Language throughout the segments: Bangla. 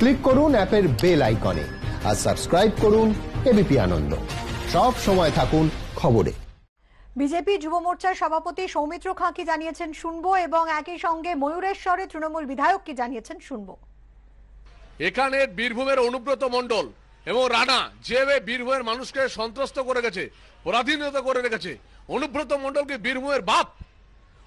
ক্লিক করুন অ্যাপের বেল আইকনে আর সাবস্ক্রাইব করুন এবিপি আনন্দ। সব সময় থাকুন খবরে। বিজেপি যুব মোর্চার সভাপতি সৌমিত্র খাঁ কি জানিয়েছেন শুনবো, এবং একই সঙ্গে ময়ূরেশ্বরে তৃণমূল বিধায়ক কি জানিয়েছেন শুনবো। এখানে বীরভূমের অনুব্রত মণ্ডল এবং রানা যেভাবে বীরভূমের মানুষকে সন্ত্রস্ত করে গেছে, পরাধীনতা করে রেখেছে। অনুব্রত মণ্ডলকে বীরভূমের বাপ।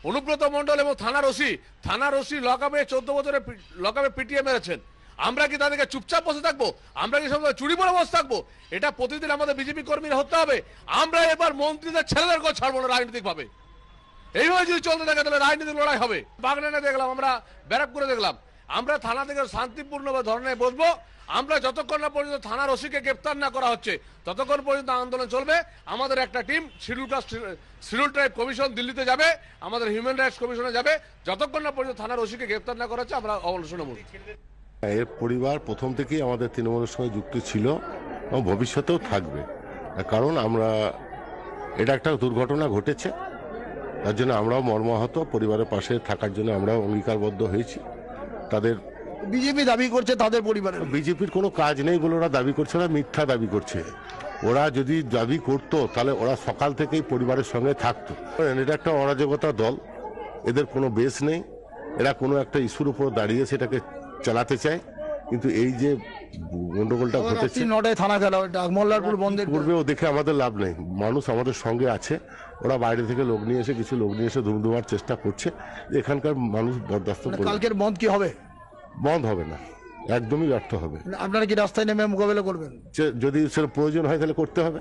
অনুব্রত মণ্ডল এবং থানার ওসি লকআপে 14 বছরে লকআপে পিটিয়ে মেরেছেন। আমরা কি তাদেরকে চুপচাপ বসে থাকবো? আমরা কি সব চুরি পরে বসে থাকবো? এটা প্রতিদিন আমাদের বিজেপি কর্মীরা হতে হবে। আমরা এবার মন্ত্রীদের ছেলেদেরকেও ছাড়বো না রাজনৈতিক ভাবে। এইভাবে যদি চলতে থাকে তাহলে রাজনৈতিক লড়াই হবে। বাগনানে দেখলাম, আমরা ব্যারাকপুরে দেখলাম। আমরা থানা থেকে শান্তিপূর্ণ ধরনের বসবো। আমরা যতক্ষণ না পর্যন্ত থানার ওসিকে গ্রেপ্তার না করা হচ্ছে ততক্ষণ পর্যন্ত আন্দোলন চলবে। আমাদের একটা টিম শিডিউল ট্রাইব কমিশন দিল্লিতে যাবে, আমাদের হিউম্যান রাইটস কমিশনে যাবে। যতক্ষণ না পর্যন্ত থানার ওসিকে গ্রেপ্তার না করা হচ্ছে আমরা অবলম্বন করব। এর পরিবার প্রথম থেকেই আমাদের তৃণমূলের সঙ্গে যুক্ত ছিল এবং ভবিষ্যতেও থাকবে, কারণ আমরা এটা একটা দুর্ঘটনা ঘটেছে, তার জন্য আমরাও মর্মাহত। পরিবারের পাশে থাকার জন্য আমরাও অঙ্গীকারবদ্ধ হয়েছি। তাদের বিজেপি দাবি করছে তাদের পরিবারের বিজেপির কোনো কাজ নেই বলে ওরা দাবি করছে, ওরা মিথ্যা দাবি করছে। ওরা যদি দাবি করতো তাহলে ওরা সকাল থেকেই পরিবারের সঙ্গে থাকতো। এটা একটা অরাজকতা দল, এদের কোনো বেস নেই। এরা কোনো একটা ইস্যুর উপর দাঁড়িয়ে সেটাকে চালাতে চায়, কিন্তু এই যে গন্ডগোলটা ঘটেছে থানা গেল মোল্লারপুর বন্ধের পূর্বেও দেখে আমাদের লাভ নেই। মানুষ আমাদের সঙ্গে আছে, ওরা বাইরে থেকে লোক নিয়ে এসে কিছু লোক নিয়ে এসে ধুমধুমার চেষ্টা করছে। এখানকার মানুষ বরদাস্ত করবে। কালকের বন্ধ কি হবে? বন্ধ হবে না, একদমই ব্যর্থ হবে। আপনারা কি রাস্তায় নেমে মোকাবেলা করবেন? যদি সেটা প্রয়োজন হয় তাহলে করতে হবে।